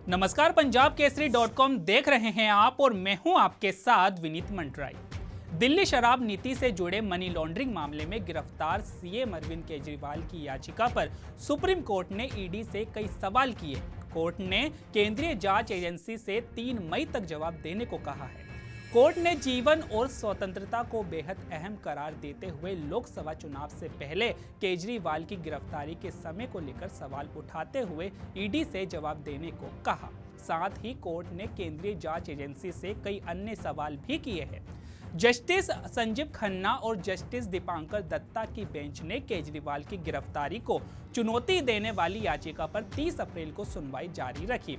नमस्कार, पंजाब केसरी .com देख रहे हैं आप और मैं हूं आपके साथ विनीत मंटराई। दिल्ली शराब नीति से जुड़े मनी लॉन्ड्रिंग मामले में गिरफ्तार सीएम अरविंद केजरीवाल की याचिका पर सुप्रीम कोर्ट ने ईडी से कई सवाल किए। कोर्ट ने केंद्रीय जांच एजेंसी से 3 मई तक जवाब देने को कहा है। कोर्ट ने जीवन और स्वतंत्रता को बेहद अहम करार देते हुए लोकसभा चुनाव से पहले केजरीवाल की गिरफ्तारी के समय को लेकर सवाल उठाते हुए ईडी से जवाब देने को कहा। साथ ही कोर्ट ने केंद्रीय जांच एजेंसी से कई अन्य सवाल भी किए हैं। जस्टिस संजीव खन्ना और जस्टिस दीपांकर दत्ता की बेंच ने केजरीवाल की गिरफ्तारी को चुनौती देने वाली याचिका पर 30 अप्रैल को सुनवाई जारी रखी।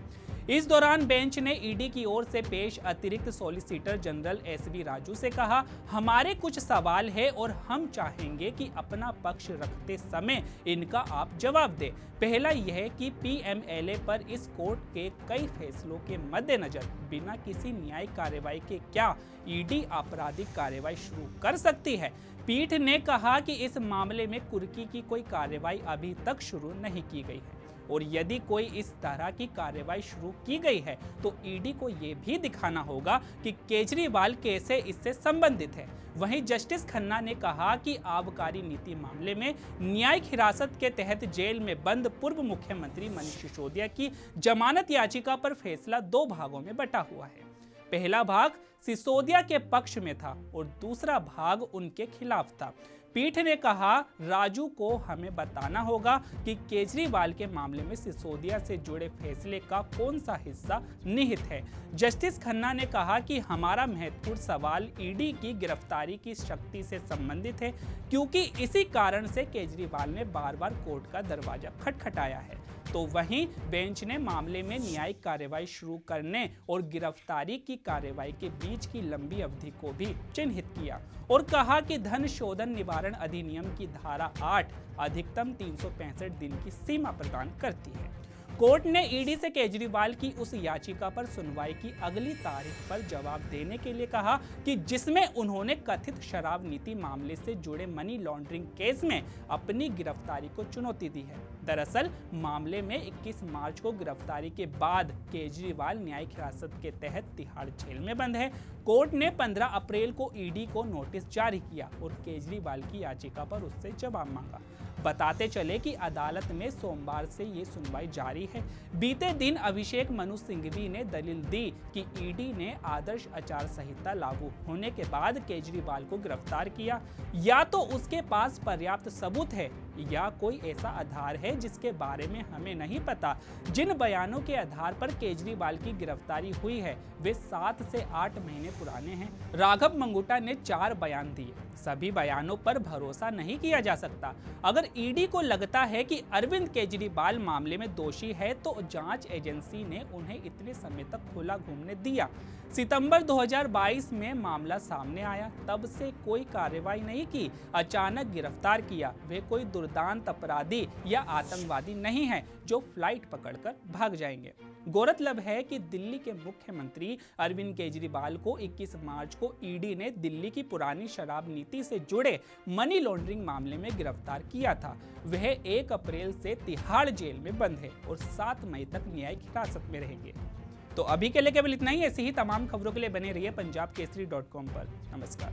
इस दौरान बेंच ने ईडी की ओर से पेश अतिरिक्त सॉलिसिटर जनरल एसवी राजू से कहा, हमारे कुछ सवाल है और हम चाहेंगे कि अपना पक्ष रखते समय इनका आप जवाब दें। पहला यह कि पीएमएलए पर इस कोर्ट के कई फैसलों के मद्देनजर बिना किसी न्यायिक कार्रवाई के क्या ईडी आपराधिक कार्रवाई शुरू कर सकती है। पीठ ने कहा कि इस मामले में कुर्की की कोई कार्रवाई अभी तक शुरू नहीं की गई है और यदि कोई इस तरह की कार्रवाई शुरू की गई है तो ईडी को यह भी दिखाना होगा कि केजरीवाल कैसे इससे संबंधित है। वहीं जस्टिस खन्ना ने कहा कि आबकारी नीति मामले में न्यायिक हिरासत के तहत जेल में बंद पूर्व मुख्यमंत्री मनीष सिसोदिया की जमानत याचिका पर फैसला 2 भागों में बटा हुआ है। पहला भाग सिसोदिया के पक्ष में था और दूसरा भाग उनके खिलाफ था। पीठ ने कहा, राजू को हमें बताना होगा कि केजरीवाल के मामले में सिसोदिया से जुड़े फैसले का कौन सा हिस्सा निहित है। जस्टिस खन्ना ने कहा कि हमारा महत्वपूर्ण सवाल ईडी की गिरफ्तारी की शक्ति से संबंधित है, क्योंकि इसी कारण से केजरीवाल ने बार-बार कोर्ट का दरवाजा खटखटाया है। तो वहीं बेंच ने मामले में न्यायिक कार्रवाई शुरू करने और गिरफ्तारी की कार्रवाई के बीच की लंबी अवधि को भी चिन्हित किया और कहा कि धन शोधन निवारण अधिनियम की धारा 8 अधिकतम 365 दिन की सीमा प्रदान करती है। कोर्ट ने ईडी से केजरीवाल की उस याचिका पर सुनवाई की अगली तारीख पर जवाब देने के लिए कहा कि जिसमें उन्होंने कथित शराब नीति मामले से जुड़े मनी लॉन्ड्रिंग केस में अपनी गिरफ्तारी को चुनौती दी है। दरअसल मामले में 21 मार्च को गिरफ्तारी के बाद केजरीवाल न्यायिक हिरासत के तहत तिहाड़ जेल में बंद है। कोर्ट ने 15 अप्रैल को ईडी को नोटिस जारी किया और केजरीवाल की याचिका पर उससे जवाब मांगा। बताते चले कि अदालत में सोमवार से ये सुनवाई जारी है। बीते दिन अभिषेक मनु सिंघवी ने दलील दी कि ईडी ने आदर्श आचार संहिता लागू होने के बाद केजरीवाल को गिरफ्तार किया। या तो उसके पास पर्याप्त सबूत है या कोई ऐसा आधार है जिसके बारे में हमें नहीं पता। जिन बयानों के आधार पर केजरीवाल की गिरफ्तारी हुई है वे 7 से 8 महीने पुराने हैं। राघव मंगुटा ने 4 बयान दिए। सभी बयानों पर भरोसा नहीं किया जा सकता। अगर ईडी को लगता है कि अरविंद केजरीवाल मामले में दोषी है तो जांच एजेंसी ने उन्हें इतने समय तक खुला घूमने दिया। सितंबर 2022 में मामला सामने आया, तब से कोई कार्रवाई नहीं की, अचानक गिरफ्तार किया। वे कोई दुर्दांत अपराधी या आतंकवादी नहीं है जो फ्लाइट पकड़कर भाग जाएंगे। गौरतलब है कि दिल्ली के मुख्यमंत्री अरविंद केजरीवाल को 21 मार्च को ईडी ने दिल्ली की पुरानी शराब नीति से जुड़े मनी लॉन्ड्रिंग मामले में गिरफ्तार किया था। वह 1 अप्रैल से तिहाड़ जेल में बंद है और 7 मई तक न्यायिक हिरासत में रहेंगे। तो अभी के लिए केवल इतना ही। ऐसी ही तमाम खबरों के लिए बने रहिए पंजाब केसरी .com पर। नमस्कार।